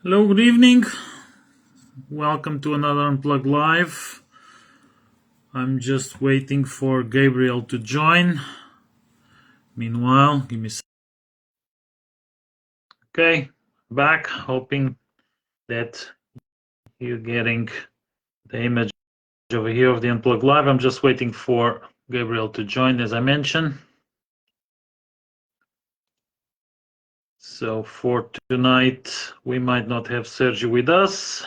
Hello, good evening. Welcome to another Unplugged Live. I'm just waiting for Gabriel to join. Meanwhile, give me a second. Okay, back, hoping that you're getting the image over here of the Unplugged Live. I'm just waiting for Gabriel to join, as I mentioned. So for tonight, we might not have Sergio with us,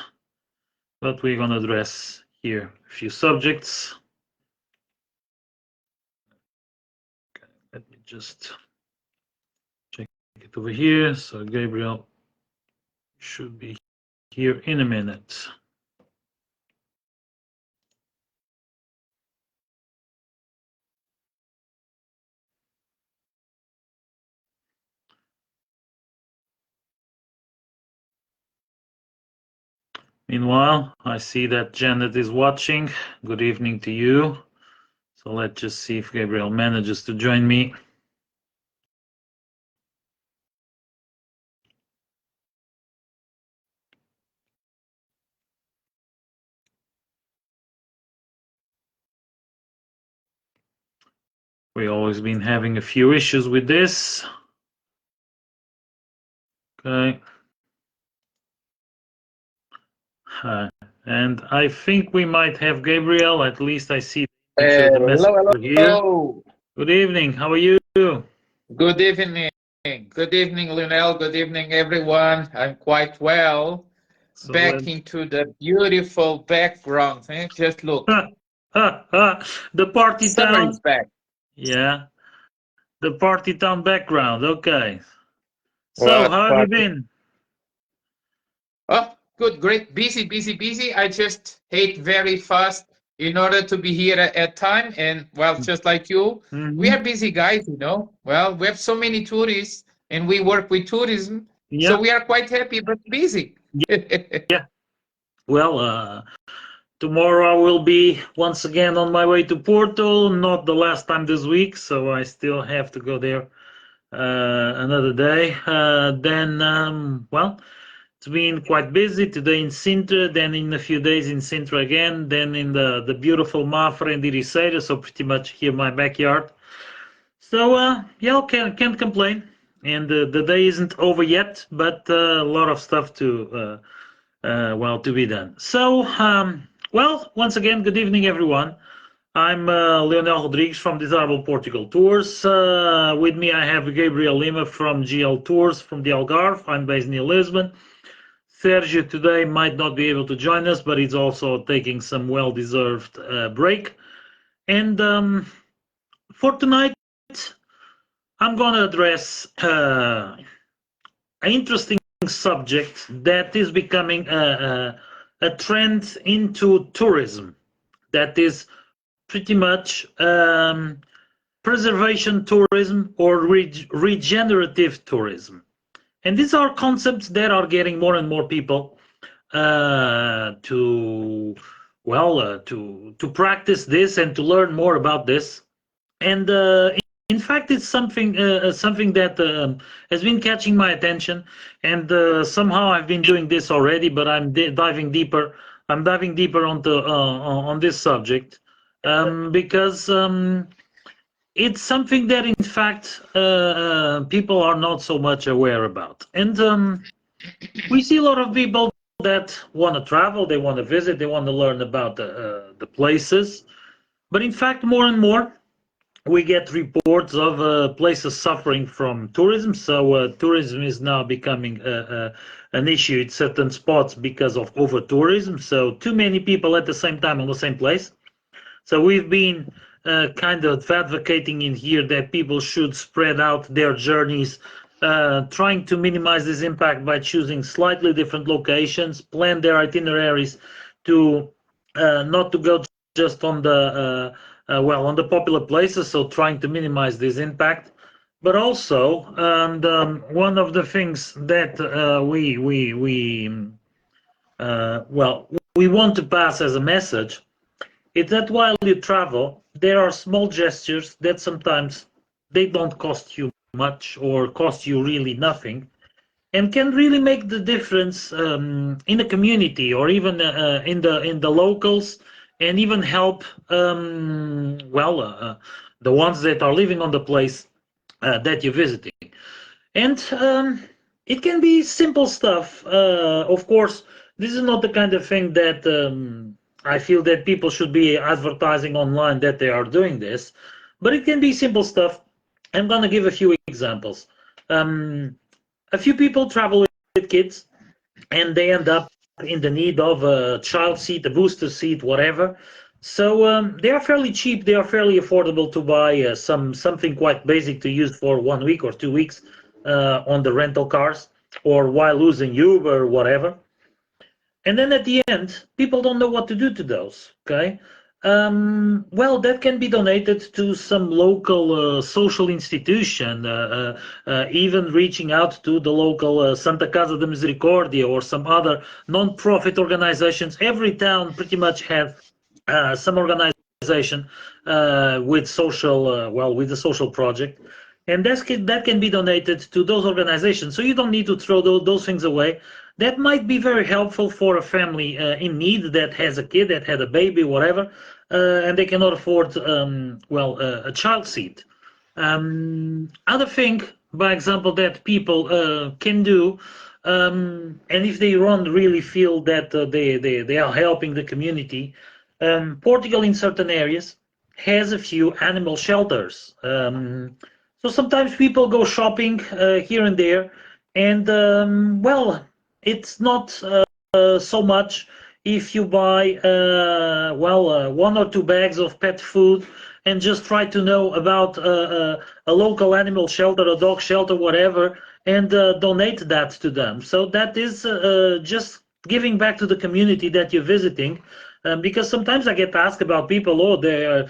but we're going to address here a few subjects. Okay, let me just check it over here. So Gabriel should be here in a minute. Meanwhile, I see that Janet is watching. Good evening to you. So let's just see if Gabriel manages to join me. We've always been having a few issues with this. Okay. And I think we might have Gabriel. At least I see the picture of the messenger here. Good evening. How are you? Good evening. Good evening, Lionel. Good evening, everyone. I'm quite well. So back into the beautiful background. Just look. The party Summer town. is back. Yeah. The party town background. Okay. So how have you been? Oh, good, great. Busy. I just ate very fast in order to be here at time. And well, just like you, we are busy guys, you know. Well, we have so many tourists and we work with tourism. Yeah. So we are quite happy, but busy. Yeah. Well, tomorrow I will be once again on my way to Porto. Not the last time this week, so I still have to go there another day. Well, it's been quite busy today in Sintra, then in a few days in Sintra again, then in the beautiful Mafra and Ericeira, so pretty much here my backyard. So yeah, can't complain. And the day isn't over yet, but a lot of stuff to to be done. So well, once again, good evening, everyone. I'm Leonel Rodrigues from Desirable Portugal Tours. With me, I have Gabriel Lima from GL Tours from the Algarve. I'm based near Lisbon. Sergio today might not be able to join us, but he's also taking some well-deserved break. And for tonight, I'm going to address an interesting subject that is becoming a trend into tourism. That is pretty much preservation tourism or regenerative tourism. And these are concepts that are getting more and more people to practice this and to learn more about this. And in fact, it's something that has been catching my attention, and somehow I've been doing this already, but I'm diving deeper. I'm diving deeper on this subject because it's something that, in fact, people are not so much aware about. And we see a lot of people that want to travel, they want to visit, they want to learn about the places. But in fact, more and more, we get reports of places suffering from tourism. So tourism is now becoming an issue at certain spots because of over tourism. So too many people at the same time on the same place. So we've been kind of advocating in here that people should spread out their journeys, trying to minimize this impact by choosing slightly different locations, plan their itineraries to not to go just on the on the popular places, so trying to minimize this impact. But also, and one of the things that we want to pass as a message is that while you travel, there are small gestures that sometimes they don't cost you much or cost you really nothing, and can really make the difference in the community, or even in the locals, and even help the ones that are living on the place that you're visiting. And it can be simple stuff. Of course, this is not the kind of thing that I feel that people should be advertising online that they are doing this, but it can be simple stuff. I'm going to give a few examples. Um, a few people travel with kids, and they end up in the need of a child seat, a booster seat, whatever. So they are fairly cheap. They are fairly affordable to buy something quite basic to use for 1 week or 2 weeks on the rental cars, or while using Uber or whatever. And then at the end, people don't know what to do to those. Okay. Well, that can be donated to some local social institution, even reaching out to the local Santa Casa de Misericordia or some other non-profit organizations. Every town pretty much has some organization with social, with a social project, and that can be donated to those organizations. So you don't need to throw those things away. That might be very helpful for a family in need that has a kid, that had a baby, whatever, and they cannot afford, a child seat. Other thing, by example, that people can do, and if they don't really feel that they are helping the community, Portugal in certain areas has a few animal shelters. So sometimes people go shopping here and there, and it's not so much if you buy 1 or 2 bags of pet food and just try to know about a local animal shelter, a dog shelter, whatever, and donate that to them. So that is just giving back to the community that you're visiting. Because sometimes I get asked about people, oh, there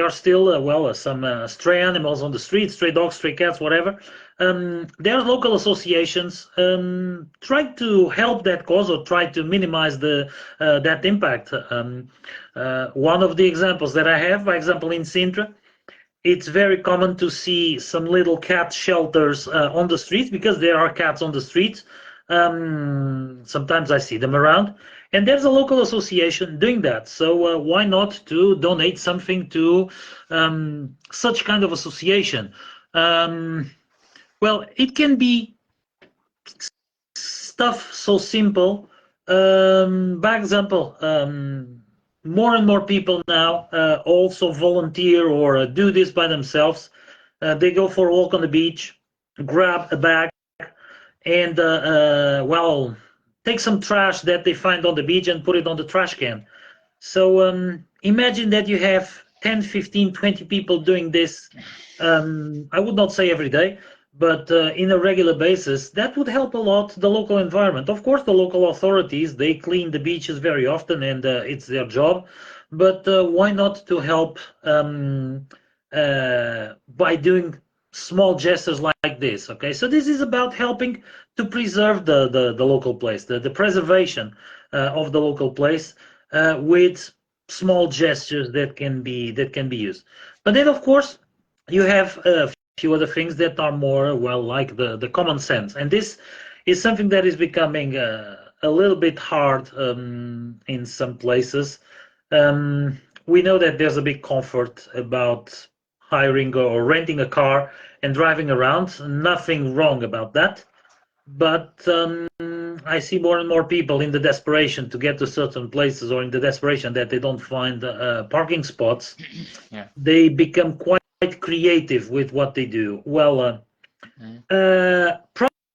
are still some stray animals on the street, stray dogs, stray cats, whatever. There are local associations try to help that cause, or try to minimize that impact. One of the examples that I have, for example, in Sintra, it's very common to see some little cat shelters on the streets, because there are cats on the streets. Sometimes I see them around, and there's a local association doing that. So why not to donate something to such kind of association? Well, it can be stuff so simple. By example, more and more people now also volunteer or do this by themselves. They go for a walk on the beach, grab a bag, and take some trash that they find on the beach and put it on the trash can. So imagine that you have 10, 15, 20 people doing this. I would not say every day, but in a regular basis. That would help a lot the local environment. Of course, the local authorities, they clean the beaches very often, and it's their job. But why not to help by doing small gestures like this? Okay, so this is about helping to preserve the local place, the preservation of the local place with small gestures that can be used. But then, of course, you have a few other things that are more, like the common sense, and this is something that is becoming a little bit hard in some places. We know that there's a big comfort about hiring or renting a car and driving around. Nothing wrong about that. But I see more and more people in the desperation to get to certain places, or in the desperation that they don't find parking spots. Yeah. They become quite creative with what they do. Well,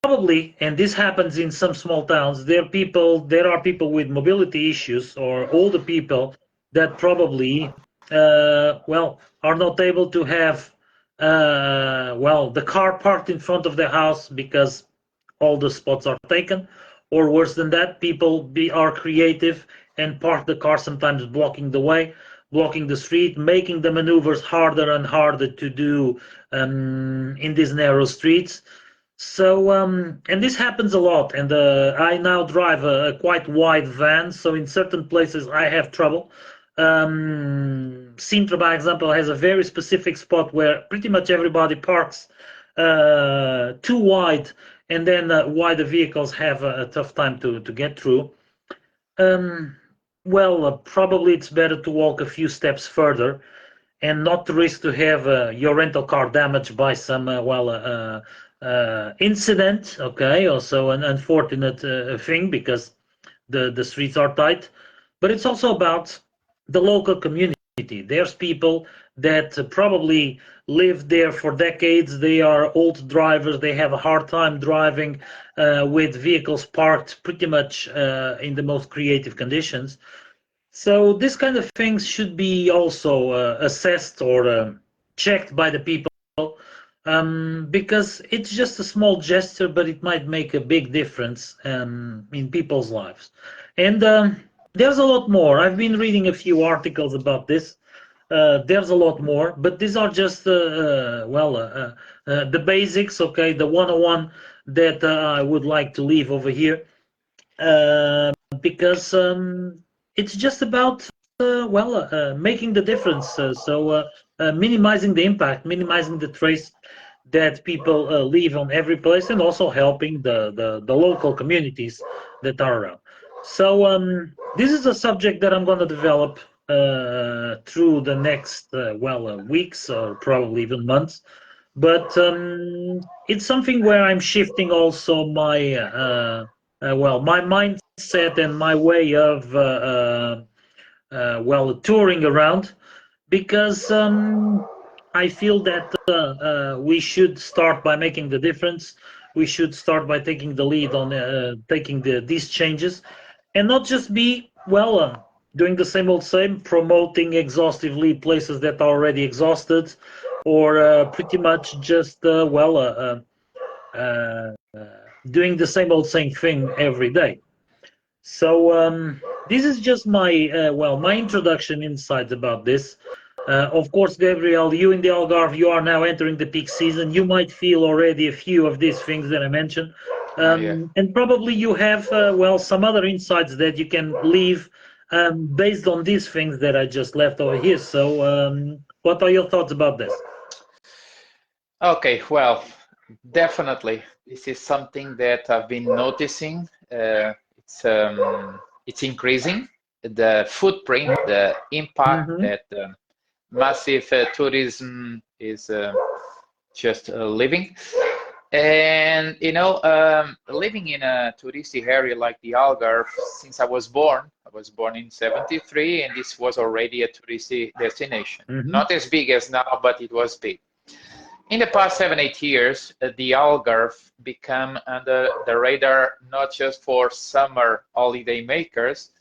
probably, and this happens in some small towns, there are people with mobility issues, or older people that probably are not able to have the car parked in front of their house because all the spots are taken, or worse than that, people are creative and park the car, sometimes blocking the way, blocking the street, making the maneuvers harder and harder to do in these narrow streets. So, and this happens a lot. And I now drive a quite wide van, so in certain places I have trouble. Sintra, by example, has a very specific spot where pretty much everybody parks too wide, and then why the vehicles have a tough time to get through. Um, well, probably it's better to walk a few steps further and not to risk to have your rental car damaged by some incident. Okay, also an unfortunate thing because the streets are tight, but it's also about the local community. There's people that probably live there for decades. They are old drivers. They have a hard time driving with vehicles parked pretty much in the most creative conditions. So this kind of things should be also assessed or checked by the people, because it's just a small gesture, but it might make a big difference in people's lives. And there's a lot more. I've been reading a few articles about this. There's a lot more, but these are just the basics. Okay, the 101 that I would like to leave over here. Uh, because it's just about making the difference. Minimizing the impact, minimizing the trace that people leave on every place, and also helping the local communities that are around. So this is a subject that I'm going to develop through the next weeks or probably even months. But it's something where I'm shifting also my mindset and my way of touring around, because I feel that we should start by making the difference. We should start by taking the lead on taking these changes, and not just be doing the same old same, promoting exhaustively places that are already exhausted, or pretty much just uh, doing the same old same thing every day. So this is just my my introduction insights about this. Of course, Gabriel, you in the Algarve, you are now entering the peak season. You might feel already a few of these things that I mentioned, Yeah. and probably you have some other insights that you can leave based on these things that I just left over here. So, what are your thoughts about this? Okay, well, definitely. This is something that I've been noticing. It's increasing the footprint, the impact Mm-hmm. that massive tourism is just living. And living in a touristy area like the Algarve, since I was born in '73, and this was already a touristy destination. Mm-hmm. Not as big as now, but it was big. In the past 7, 8 years, the Algarve become under the radar not just for summer holiday makers,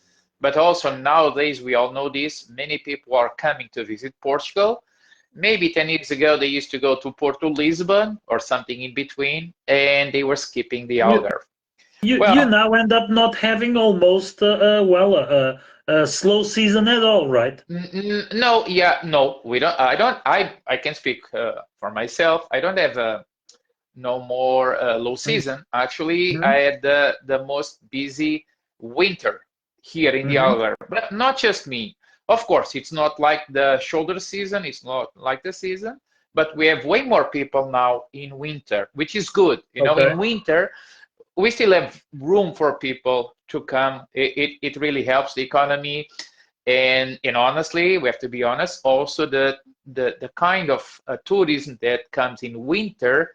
but also nowadays, we all know this, many people are coming to visit Portugal. Maybe 10 years ago, they used to go to Porto Lisbon or something in between, and they were skipping the You Algarve. you Well, now end up not having almost a slow season at all, right? no, yeah, no, we don't. I can speak for myself. I don't have no more low season. Actually, I Mm-hmm. had the most busy winter here in the Mm-hmm. Algarve. But not just me. Of course, it's not like the shoulder season. It's not like the season. But we have way more people now in winter, which is good. Okay. In winter, we still have room for people to come. It really helps the economy. And honestly, we have to be honest, also the kind of tourism that comes in winter,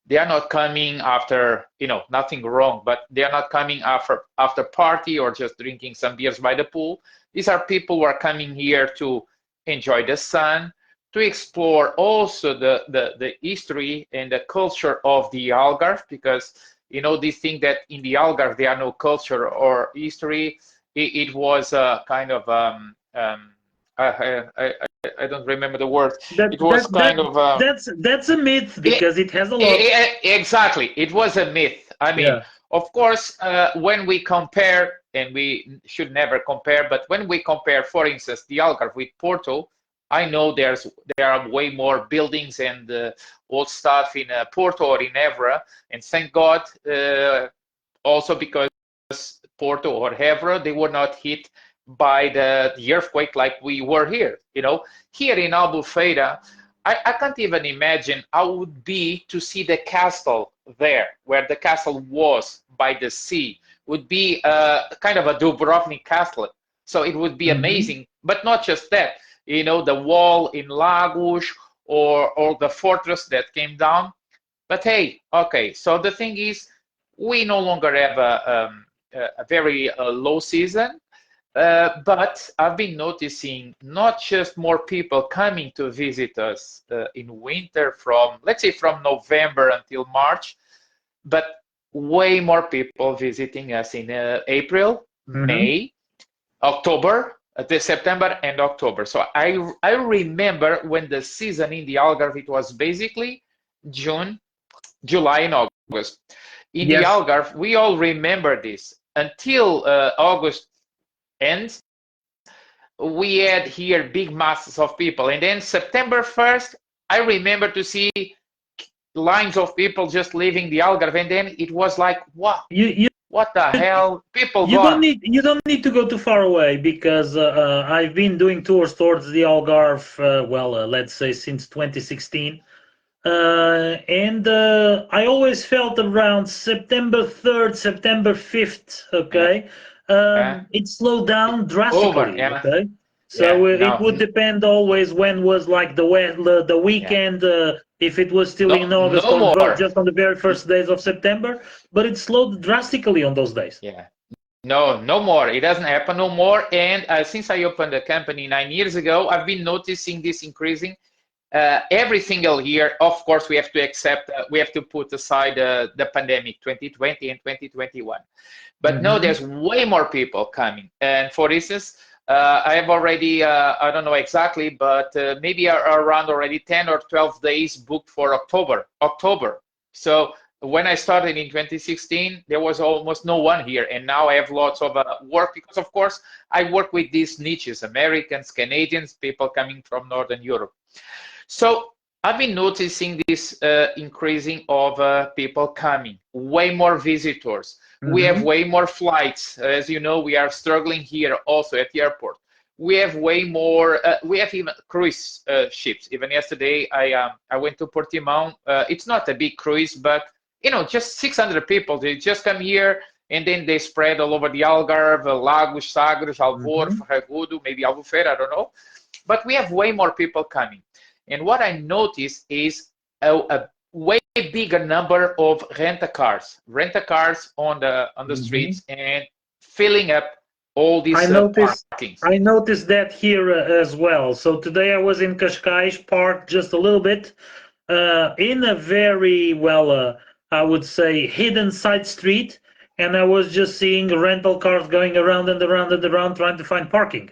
they are not coming after, nothing wrong, but they are not coming after party or just drinking some beers by the pool. These are people who are coming here to enjoy the sun, to explore also the history and the culture of the Algarve, because this thing that in the Algarve there are no culture or history. It was a kind of I don't remember the word. That It was that that kind of that's a myth it, because it has a lot. exactly. It was a myth. I mean, Yeah. of course, when we compare, and we should never compare, but when we compare, for instance, the Algarve with Porto, I know there are way more buildings and old stuff in Porto or in Évora, and thank God, also because Porto or Évora, they were not hit by the earthquake like we were here. Here in Albufeira, I can't even imagine how it would be to see the castle there, where the castle was by the sea. Would be kind of a Dubrovnik castle. So it would be Hmm. amazing. But not just that, you know, the wall in Lagos or the fortress that came down. But hey, okay, so the thing is, we no longer have a very low season. But I've been noticing not just more people coming to visit us in winter from, let's say, from November until March, but way more people visiting us in April, Hmm. May, October, the September and October. So I remember when the season in the Algarve, it was basically June, July, and August. In the Yes. Algarve, we all remember this until August ends. We had here big masses of people. And then September 1st, I remember to see lines of people just leaving the Algarve. And then it was like, wow, You you what the hell? People don't gone. need to go too far away because I've been doing tours towards the Algarve. Let's say since 2016. And I always felt around September 3rd, September 5th, Yeah, okay, yeah. it slowed down Over. drastically, Yeah, okay. yeah. So it No, would depend always when was like the yeah. weekend, if it was still in No, August no or more. just on the very first days of September, but it slowed drastically on those days. Yeah. No, no more. It doesn't happen no more. And since I opened the company 9 years ago, I've been noticing this increasing every single year. Of course, we have to accept, we have to put aside the pandemic 2020 and 2021. But no, Hmm. there's way more people coming. And for instance, I have already, I don't know exactly, but maybe around already 10 or 12 days booked for October. October. So when I started in 2016, there was almost no one here. And now I have lots of work because, of course, I work with these niches, Americans, Canadians, people coming from Northern Europe. So I've been noticing this increasing of people coming, way more visitors. We have Hmm. way more flights. As you know, we are struggling here also at the airport. We have way more. We have even cruise ships. Even yesterday, I went to Portimão. It's not a big cruise, but you know, just 600 people. They just come here and then they spread all over the Algarve, Lagos, Sagres, Alvor, Hmm. Ferragudo, maybe Albufeira. I don't know. But we have way more people coming. And what I noticed is a way bigger number of rent-a-cars on the Hmm. streets and filling up all I these noticed parkings. I noticed that here as well. So today I was in Cascais, parked just a little bit in a very I would say, hidden side street, and I was just seeing rental cars going around and around and around trying to find parking,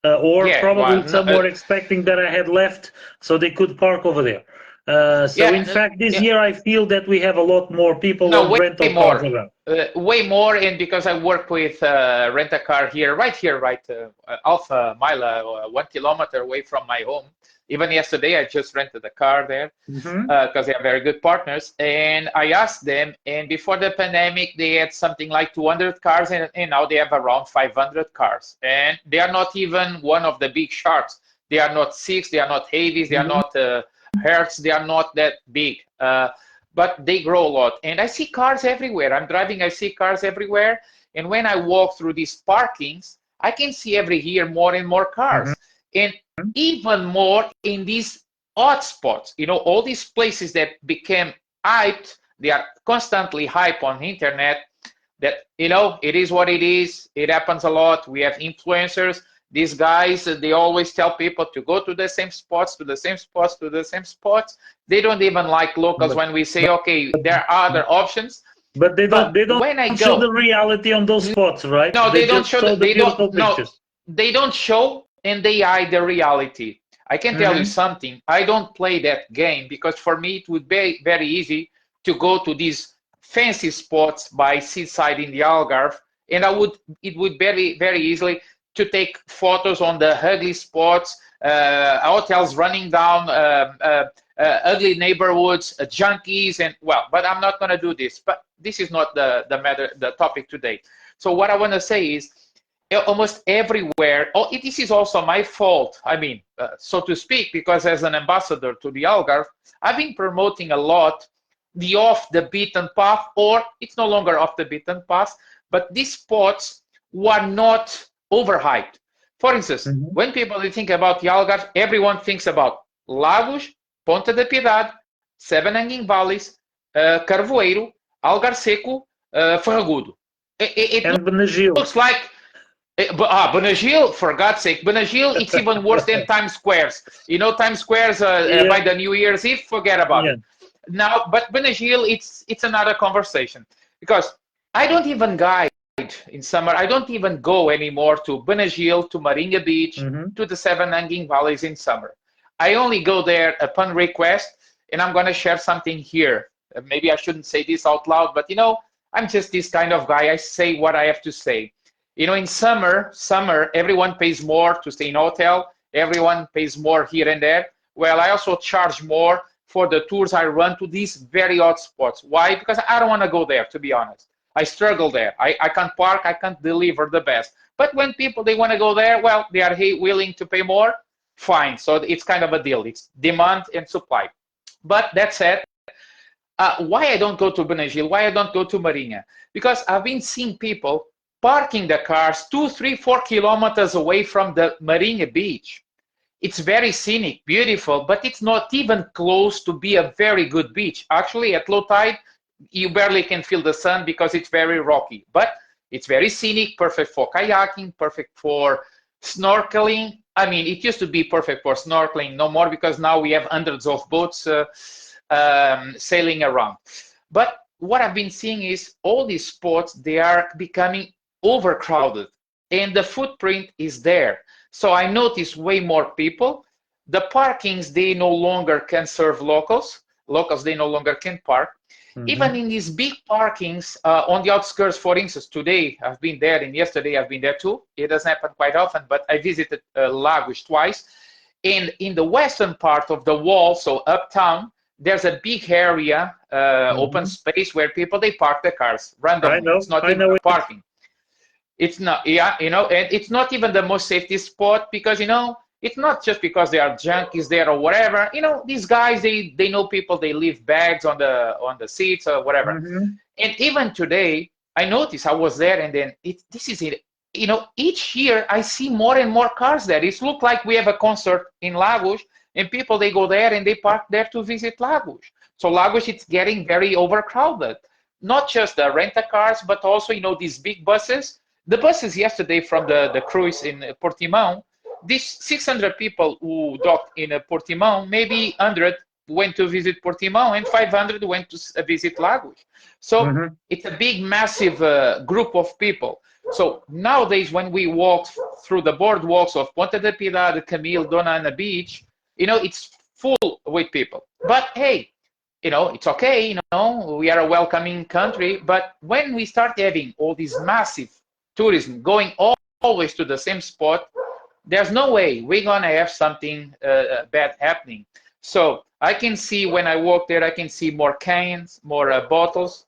or Yeah, probably well, no, some were expecting that I had left so they could park over there. So in yeah, fact, this yeah, year I feel that we have a lot more people no, on way rental cars more. around. Way more, and because I work with rent-a-car here, right, Alpha Mile, 1 kilometer away from my home. Even yesterday, I just rented a car there Hmm. because they are very good partners. And I asked them, and before the pandemic, they had something like 200 cars, and now they have around 500 cars. And they are not even one of the big sharks. They are not six, they are not heavies, they are Hmm. not hertz, they are not that big. But they grow a lot. And I see cars everywhere. I'm driving, I see cars everywhere. And when I walk through these parkings, I can see every year more and more cars. And even more in these hot spots. You know, all these places that became hyped, they are constantly hype on the internet that, you know, it is what it is. It happens a lot. We have influencers. These guys, they always tell people to go to the same spots, to the same spots, to the same spots. They don't even like locals But, when we say, but okay, there are other options. but But they don't when I show the go, reality on those spots, right? no, They they don't just show show the they don't beautiful no, pictures. they don't show and they hide the reality. I can tell you Hmm. something. I don't play that game because for me it would be very easy to go to these fancy spots by seaside in the Algarve, and it would very easily to take photos on the ugly spots, hotels running down, ugly neighborhoods, junkies, and well. But I'm not going to do this. But this is not the matter, the topic today. So what I want to say is almost everywhere. Oh, this is also my fault. I mean, so to speak, because as an ambassador to the Algarve, I've been promoting a lot the off the beaten path, or it's no longer off the beaten path, but these spots were not overhyped. For instance, Mm-hmm. when people think about the Algarve, everyone thinks about Lagos, Ponta da Piedade, Seven Hanging Valleys, Carvoeiro, Algar Seco, Farragudo. It And Benagil. looks like Benagil, for God's sake, Benagil, it's even worse than Times Squares. You know, Times Squares Yeah, by the New Year's Eve, forget about yeah. it. Now, but Benagil, it's another conversation because I don't even guide in summer. I don't even go anymore to Benagil, to Marinha Beach, Mm-hmm. to the Seven Hanging Valleys in summer. I only go there upon request, and I'm going to share something here. Maybe I shouldn't say this out loud, but you know, I'm just this kind of guy. I say what I have to say. You know, in summer, everyone pays more to stay in a hotel. Everyone pays more here and there. Well, I also charge more for the tours I run to these very odd spots. Why? Because I don't want to go there, to be honest. I struggle there. I can't park. I can't deliver the best. But when people, they want to go there, well, they are willing to pay more. Fine. So it's kind of a deal. It's demand and supply. But that said, why I don't go to Benagil, why I don't go to Marinha? Because I've been seeing people parking the cars 2, 3, 4 kilometers away from the Marinha beach. It's very scenic, beautiful, but it's not even close to be a very good beach. Actually, at low tide, you barely can feel the sun because it's very rocky. But it's very scenic, perfect for kayaking, perfect for snorkeling. I mean, it used to be perfect for snorkeling, no more because now we have hundreds of boats sailing around. But what I've been seeing is all these spots, they are becoming overcrowded and the footprint is there. So I notice way more people. The parkings, they no longer can serve locals. Locals, they no longer can park. Even Mm-hmm. in these big parkings on the outskirts, for instance, today I've been there and yesterday I've been there too. It doesn't happen quite often, but I visited Lagos twice. And in the western part of the wall, so uptown, there's a big area, open Mm-hmm. space where people, they park their cars randomly. It's not I even know a it. parking. It's not, yeah, you know, and it's not even the most safety spot because, you know, it's not just because there are junkies there or whatever. You know, these guys, they know people, they leave bags on the seats or whatever. Mm-hmm. And even today, I noticed I was there, and then this is it. You know, each year I see more and more cars there. It looks like we have a concert in Lagos, and people, they go there and they park there to visit Lagos. So Lagos, it's getting very overcrowded. Not just the rental cars, but also, you know, these big buses. The buses yesterday from the cruise in Portimão, these 600 people who docked in Portimão, maybe 100 went to visit Portimão and 500 went to visit Lagos. So Mm-hmm. it's a big, massive group of people. So nowadays, when we walk through the boardwalks of Ponta da Piedade, Camille, Dona Ana Beach, you know, it's full with people. But hey, you know, it's okay, you know, we are a welcoming country. But when we start having all this massive tourism going always to the same spot, there's no way we're gonna have something bad happening. So I can see when I walk there, I can see more cans, more bottles.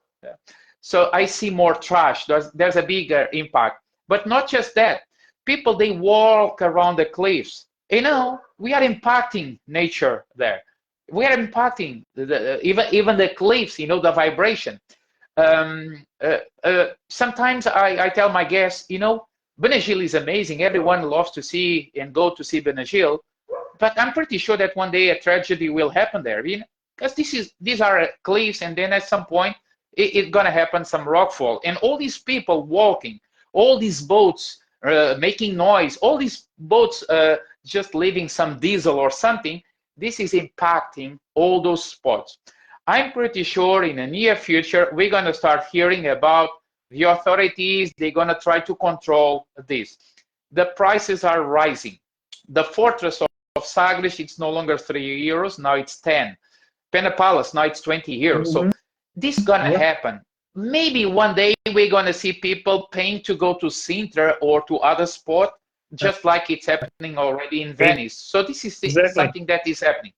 So I see more trash. There's a bigger impact. But not just that. People, they walk around the cliffs. You know, we are impacting nature there. We are impacting even the cliffs, you know, the vibration. Sometimes I tell my guests, you know, Benagil is amazing. Everyone loves to see and go to see Benagil, but I'm pretty sure that one day a tragedy will happen there. You know, because these are cliffs, and then at some point it's gonna happen some rockfall, and all these people walking, all these boats making noise, all these boats just leaving some diesel or something. This is impacting all those spots. I'm pretty sure in the near future we're gonna start hearing about the authorities. They're gonna try to control this. The prices are rising. The fortress of Sagres, it's no longer €3, now it's 10. Pena Palace, now it's 20 euros. Mm-hmm. So this is gonna Yeah. happen. Maybe one day we're gonna see people paying to go to Sintra or to other sport, just like it's happening already in Venice. So this is Exactly. something that is happening.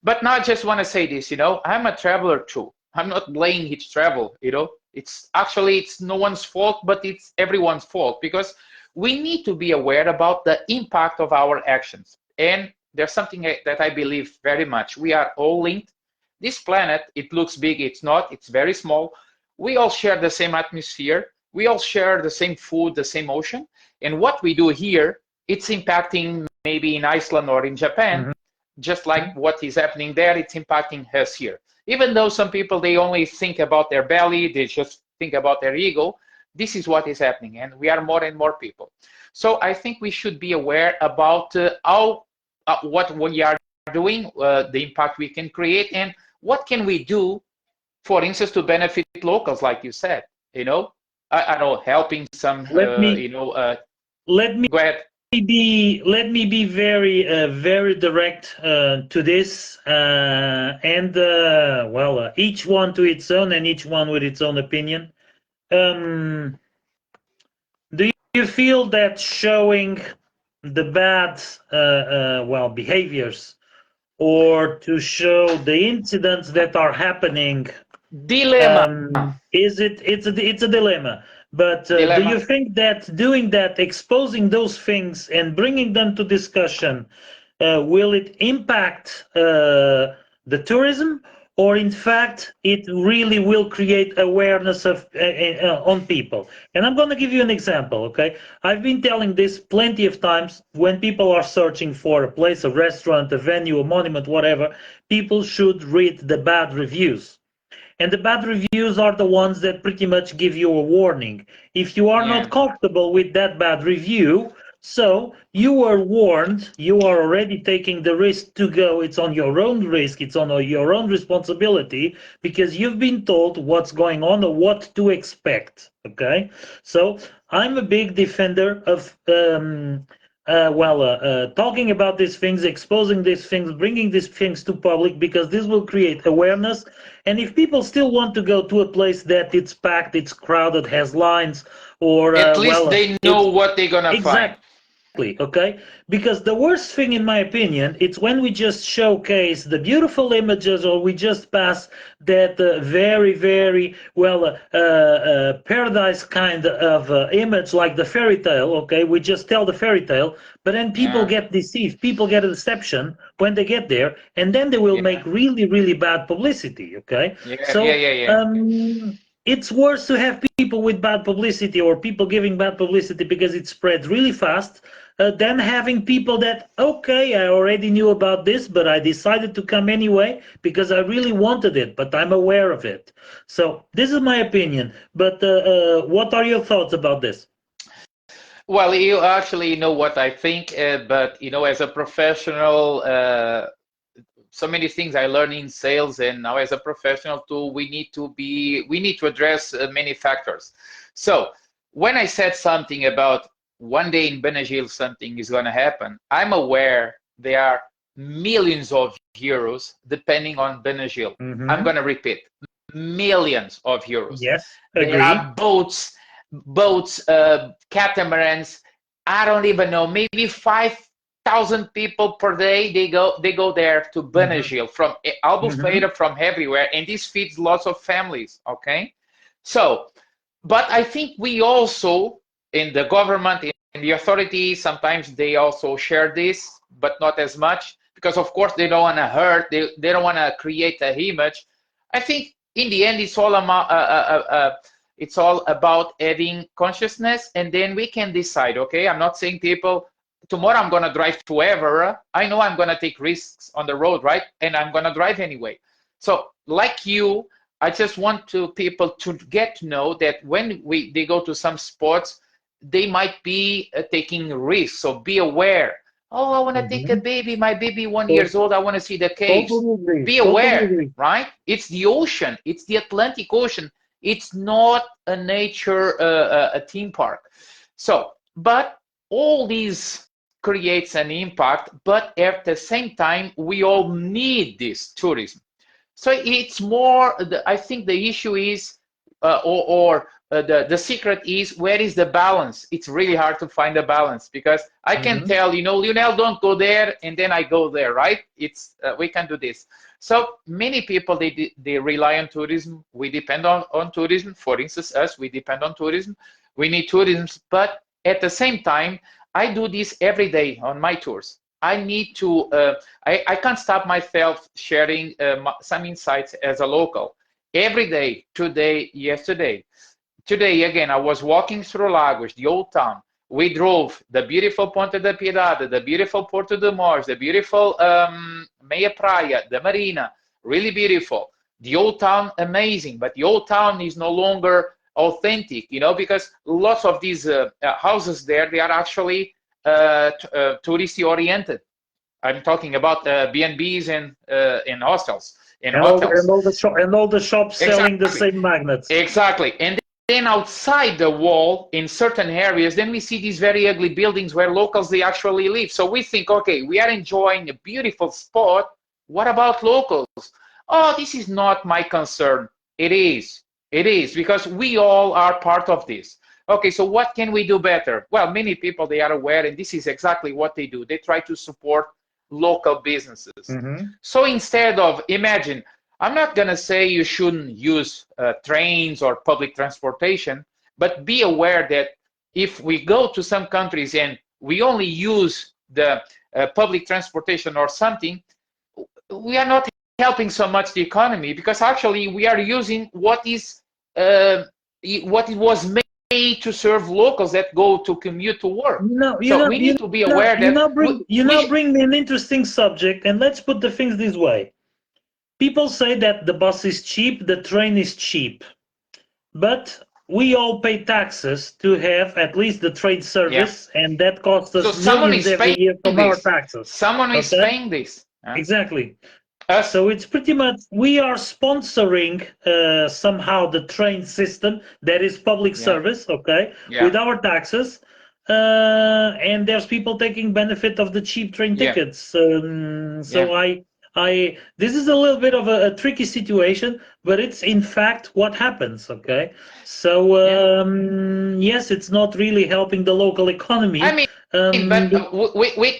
But now I just want to say this, you know, I'm a traveler too. I'm not blaming each travel, you know. It's actually, it's no one's fault, but it's everyone's fault because we need to be aware about the impact of our actions. And there's something that I believe very much. We are all linked. This planet, it looks big, it's not, it's very small. We all share the same atmosphere. We all share the same food, the same ocean. And what we do here, it's impacting maybe in Iceland or in Japan, just like what is happening there, it's impacting us here. Even though some people, they only think about their belly, they just think about their ego, this is what is happening, and we are more and more people. So I think we should be aware about what we are doing, the impact we can create, and what can we do, for instance, to benefit locals, like you said. You know, I don't know, helping some, let me you know. let me Go ahead. let me be very very direct to this, and well, each one to its own, and each one with its own opinion. Um, do you feel that showing the bad well, behaviors, or to show the incidents that are happening, Dilemma. it's a dilemma, but do Dilemma. you think that doing that, exposing those things and bringing them to discussion, will it impact the tourism, or in fact it really will create awareness of on people? And I'm going to give you an example. Okay, I've been telling this plenty of times. When people are searching for a place, a restaurant, a venue, a monument, whatever, people should read the bad reviews. And the bad reviews are the ones that pretty much give you a warning. If you are not Yeah. comfortable with that bad review, so you were warned, you are already taking the risk to go. It's on your own risk, it's on your own responsibility, because you've been told what's going on or what to expect. Okay, so I'm a big defender of talking about these things, exposing these things, bringing these things to public, because this will create awareness. And if people still want to go to a place that it's packed, it's crowded, has lines, or At least they know it's what they're gonna find. exactly. Okay, because the worst thing, in my opinion, it's when we just showcase the beautiful images, or we just pass that very very well paradise kind of image, like the fairy tale. Okay, we just tell the fairy tale, but then people Yeah. get deceived, people get a deception when they get there, and then they will make Yeah. really really bad publicity. Okay, Yeah. Yeah. so Yeah. Yeah. it's worse to have people with bad publicity, or people giving bad publicity, because it spreads really fast, than having people that, okay, I already knew about this, but I decided to come anyway because I really wanted it, but I'm aware of it. So this is my opinion. But what are your thoughts about this? Well, you actually know what I think, but you know, as a professional, so many things I learned in sales, and now as a professional too, we need to address many factors. So when I said something about one day in Benagil something is going to happen, I'm aware there are millions of euros depending on Benagil. I'm going to repeat, millions of euros. Yes, There agree. are boats, catamarans. I don't even know, maybe 5,000 people per day. They go there to Benagil from Albufeira, from everywhere, and this feeds lots of families. Okay, so, but I think we also, in the government, in the authorities, sometimes they also share this, but not as much, because of course they don't want to hurt. They don't want to create a image. I think in the end it's all about adding consciousness, and then we can decide. Okay, I'm not saying people tomorrow I'm going to drive to Ever. I know I'm going to take risks on the road, right? And I'm going to drive anyway. So like you, I just want to people to get to know that when they go to some sports, they might be taking risks. So be aware. Oh, I want to take a baby, my baby 1 year old. I want to see the caves. Totally agree. Be Totally aware, agree. right? It's the ocean. It's the Atlantic Ocean. It's not a nature, a theme park. So, but all these creates an impact, but at the same time, we all need this tourism. So it's more, I think the issue is, the secret is, where is the balance? It's really hard to find a balance, because I can tell, you know, Lionel, don't go there, and then I go there, right? It's we can do this. So many people, they rely on tourism. We depend on tourism. For instance, us, we depend on tourism. We need tourism, but At the same time, I do this every day on my tours. I need to, I can't stop myself sharing some insights as a local. Every day, today, yesterday. Today, again, I was walking through Lagos, the old town. We drove the beautiful Ponte da Piedade, the beautiful Porto de Mors, the beautiful Meia Praia, the Marina, really beautiful. The old town, amazing, but the old town is no longer authentic, you know, because lots of these houses there, they are actually touristy oriented. I'm talking about B&Bs and hostels and hotels. And all the shops selling the Exactly. same magnets. Exactly. And then outside the wall, in certain areas, then we see these very ugly buildings where locals, they actually live. So we think, okay, we are enjoying a beautiful spot. What about locals? Oh, this is not my concern. It is. It is, because we all are part of this. Okay, so what can we do better? Well, many people, they are aware, and this is exactly what they do. They try to support local businesses. So instead of, imagine, I'm not going to say you shouldn't use trains or public transportation, but be aware that if we go to some countries and we only use the public transportation or something, we are not helping so much the economy, because actually we are using what it was made to serve locals that go to commute to work. So we need to be aware that you now bring me an interesting subject, and let's put the things this way. People say that the bus is cheap, the train is cheap, but we all pay taxes to have at least the train service, and that costs us millions every year from our taxes. Someone is paying this. Exactly. So it's pretty much, we are sponsoring somehow the train system that is public service, okay, with our taxes. And there's people taking benefit of the cheap train tickets. So this is a little bit of a tricky situation, but it's in fact what happens, okay? So yes, it's not really helping the local economy. I mean, but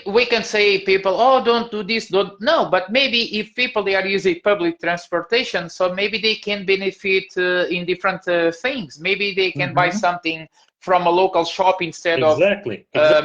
we can say people, oh, don't do this, don't. No, but maybe if people, they are using public transportation, so maybe they can benefit in different things. Maybe they can buy something from a local shop instead of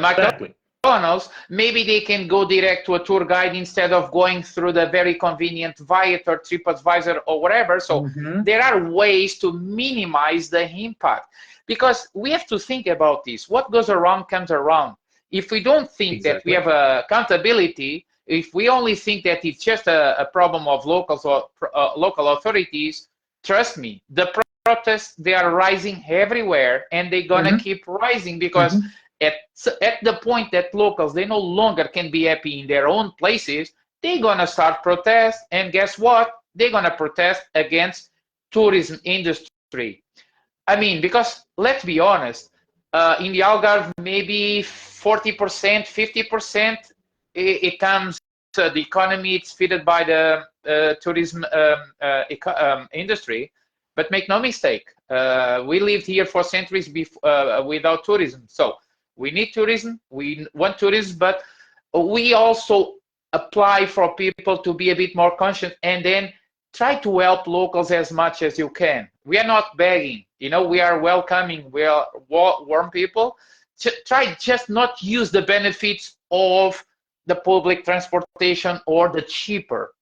McDonald's. Maybe they can go direct to a tour guide instead of going through the very convenient Viator, TripAdvisor, or whatever. So there are ways to minimize the impact, because we have to think about this. What goes around comes around. If we don't think that we have accountability, if we only think that it's just a problem of locals or local authorities, trust me, the protests, they are rising everywhere, and they're gonna keep rising, because at the point that locals, they no longer can be happy in their own places, they're gonna start protests, and guess what? They're gonna protest against tourism industry. I mean, because let's be honest, in the Algarve, maybe 40%, 50%, it comes, the economy, it's fed by the tourism industry. But make no mistake, we lived here for centuries without tourism. So we need tourism, we want tourism, but we also apply for people to be a bit more conscious, and then try to help locals as much as you can. We are not begging, you know, we are welcoming, we are warm people. Try just not use the benefits of the public transportation or the cheaper.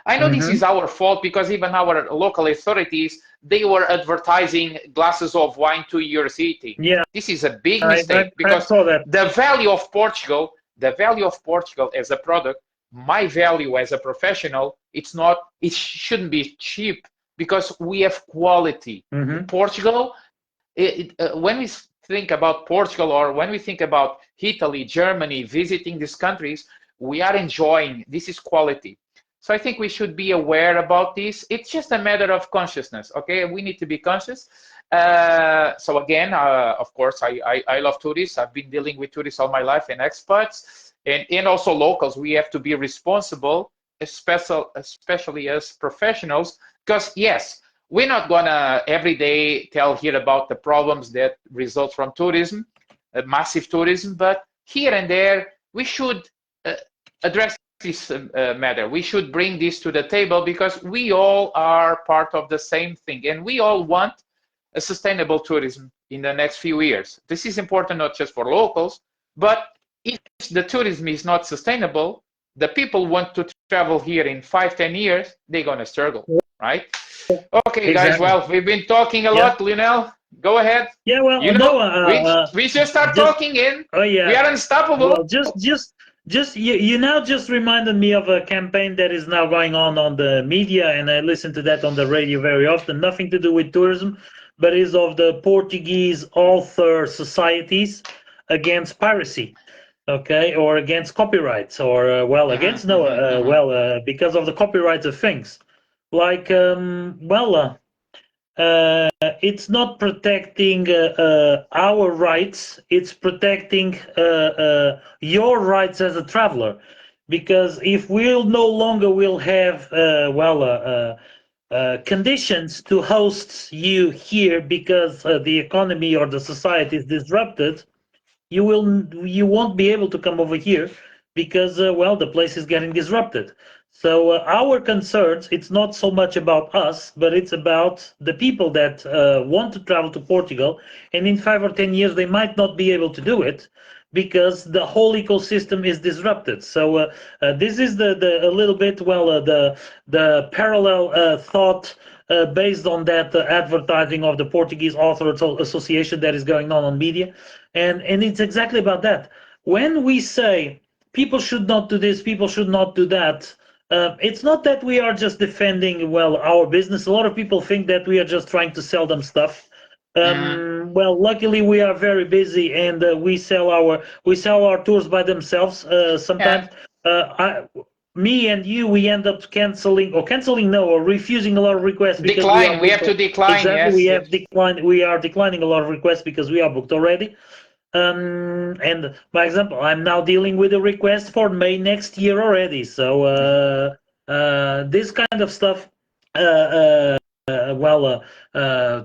I know this is our fault, because even our local authorities, they were advertising glasses of wine to your city. Yeah, this is a big mistake, because the value of Portugal as a product, my value as a professional, it shouldn't be cheap, because we have quality. Portugal, when we think about Portugal, or when we think about Italy, Germany, visiting these countries, we are enjoying, this is quality. So I think we should be aware about this. It's just a matter of consciousness, okay? We need to be conscious. So again, of course, I love tourists. I've been dealing with tourists all my life, and expats, and also locals. We have to be responsible, especially as professionals, because yes, we're not gonna every day tell here about the problems that result from tourism, massive tourism, but here and there, we should address this matter. We should bring this to the table, because we all are part of the same thing, and we all want a sustainable tourism in the next few years. This is important not just for locals, but if the tourism is not sustainable, the people want to travel here in 5, 10 years, they're going to struggle, right? Okay, guys, Exactly. well, we've been talking a Yeah. lot. Lionel, go ahead. Yeah. Well, You no. know, we just start Just. talking in. Oh We yeah. are unstoppable. Well, just you now just reminded me of a campaign that is now going on the media, and I listen to that on the radio very often. Nothing to do with tourism, but is of the Portuguese author societies against piracy, okay, or against copyrights, or well, against no, well, because of the copyrights of things, like it's not protecting our rights, it's protecting your rights as a traveler. Because if we'll no longer will have conditions to host you here because the economy or the society is disrupted, you won't be able to come over here because well, the place is getting disrupted. So our concerns, it's not so much about us, but it's about the people that want to travel to Portugal, and in 5 or 10 years they might not be able to do it because the whole ecosystem is disrupted. So this is the a little bit the parallel thought based on that advertising of the Portuguese Author Association that is going on media, and it's exactly about that. When we say people should not do this, people should not do that, it's not that we are just defending well our business. A lot of people think that we are just trying to sell them stuff. Well, luckily we are very busy, and we sell our tours by themselves. Sometimes, me and you, we end up canceling no, or refusing a lot of requests because we are Decline. We have booked. to decline. Exactly, Yes. we have declined. We are declining a lot of requests because we are booked already. And by example, I'm now dealing with a request for May next year already. So this kind of stuff,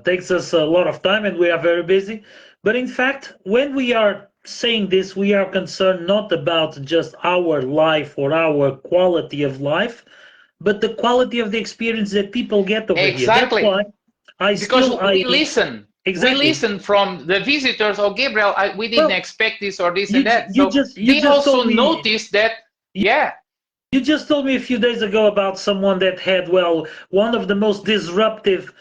takes us a lot of time, and we are very busy. But in fact, when we are saying this, we are concerned not about just our life or our quality of life, but the quality of the experience that people get over here. That's Exactly. why Because I we listen. exactly. We listen from the visitors. Oh, Gabriel, we didn't Well, expect this or this and that. you So just they also told me. notice that, yeah. You just told me a few days ago about someone that had, well, one of the most disruptive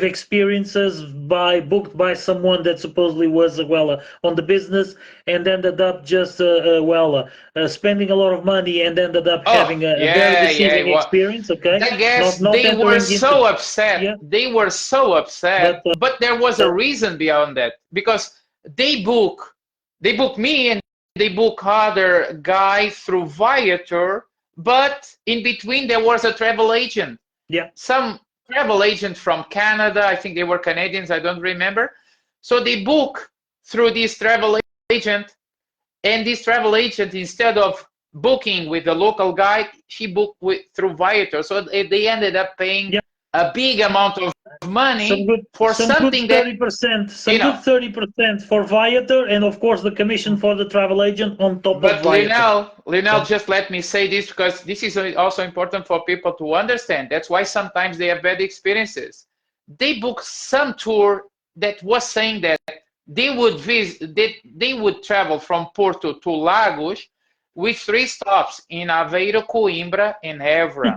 experiences booked by someone that supposedly was on the business, and ended up just spending a lot of money, and ended up Oh, having a very yeah, yeah. deceiving Well, experience. Okay, the guests, not they were entering into, so upset. yeah, They were so upset, but but there was a reason beyond that, because they book me, and they book other guy through Viator, but in between there was a travel agent. yeah, Some travel agent from Canada, I think they were Canadians, I don't remember. So they book through this travel agent, and this travel agent, instead of booking with the local guide, she booked through Viator. So they ended up paying yeah, a big amount of money for some good something that, 30%, you some know. good 30% for Viator, and of course the commission for the travel agent on top of But Viator. Lionel, Yeah. just let me say this, because this is also important for people to understand. That's why sometimes they have bad experiences. They booked some tour that was saying that they would they would travel from Porto to Lagos with 3 stops in Aveiro, Coimbra, and Évora.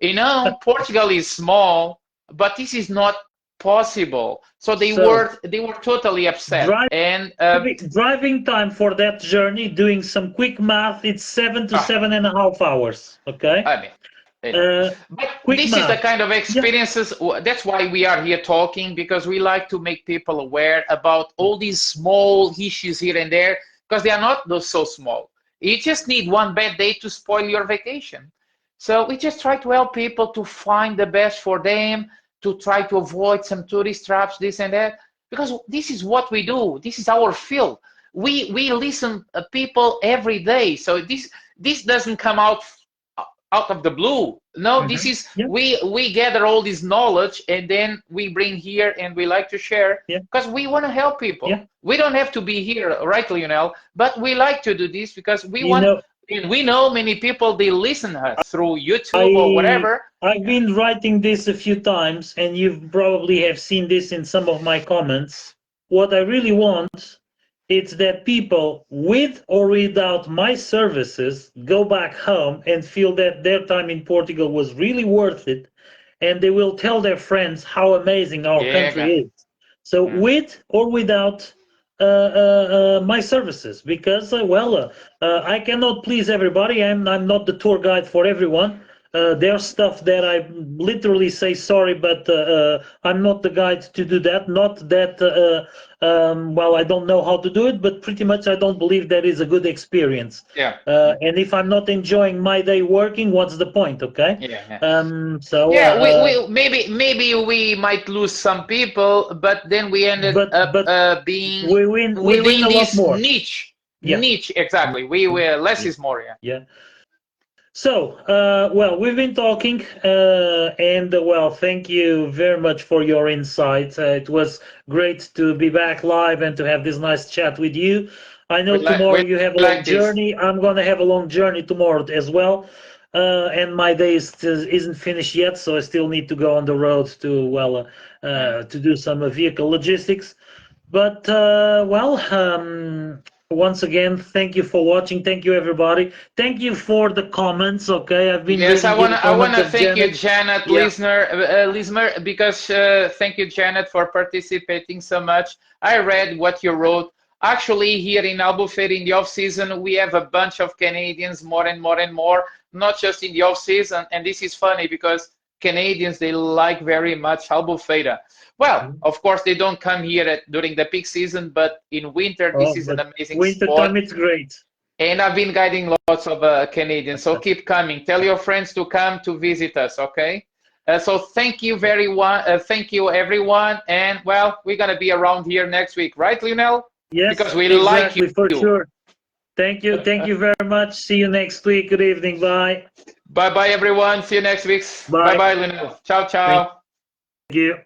You know, Portugal is small, but this is not possible. So So they were totally upset, driving and driving time for that journey, doing some quick math, it's 7 to 7.5 hours. Okay, I mean, you know. uh, But quick this is the math. kind of Yeah. experiences. That's why we are here talking, because we like to make people aware about all these small issues here and there, because they are not those so small. You just need one bad day to spoil your vacation. So we just try to help people to find the best for them, to try to avoid some tourist traps, this and that, because this is what we do. This is our field. We listen people every day. So this doesn't come out of the blue. No, this is Yeah. we gather all this knowledge, and then we bring here, and we like to share, Yeah. because we want to help people. Yeah. We don't have to be here, right, Lionel? But we like to do this because we You want know. And we know many people, they listen to us through YouTube or whatever. I've been writing this a few times, and you probably have seen this in some of my comments. What I really want is that people, with or without my services, go back home and feel that their time in Portugal was really worth it, and they will tell their friends how amazing our country is. So, with or without my services, because I cannot please everybody. I'm not the tour guide for everyone. There's stuff that I literally say sorry, but I'm not the guide to do that. Not that I don't know how to do it, but pretty much I don't believe that is a good experience. Yeah. And if I'm not enjoying my day working, what's the point? Okay. Maybe we might lose some people, but then we ended up being win within a lot this more. niche. Exactly. We were less is more. Yeah. So, we've been talking, and thank you very much for your insights. It was great to be back live and to have this nice chat with you. I know tomorrow you have a long journey. I'm going to have a long journey tomorrow as well. And my day isn't finished yet, so I still need to go on the road to do some vehicle logistics. But once again, thank you for watching. Thank you, everybody. Thank you for the comments. Okay, I've been yes, reading I want to thank Janet. you, Janet, listener, because thank you, Janet, for participating so much. I read what you wrote. Actually, here in Albufeira, in the off season, we have a bunch of Canadians, more and more and more. Not just in the off season, and this is funny because Canadians, they like very much Albufeira. Well, of course, they don't come here during the peak season, but in winter, this is an amazing winter sport. Time, it's great. And I've been guiding lots of Canadians, so keep coming. Tell your friends to come to visit us, okay? So thank you thank you everyone, and we're gonna be around here next week, right, Lionel? Yes, because we exactly, like you. For sure. Thank you very much. See you next week. Good evening. Bye. Bye, everyone. See you next week. Bye, Lionel. Ciao, ciao. Thank you.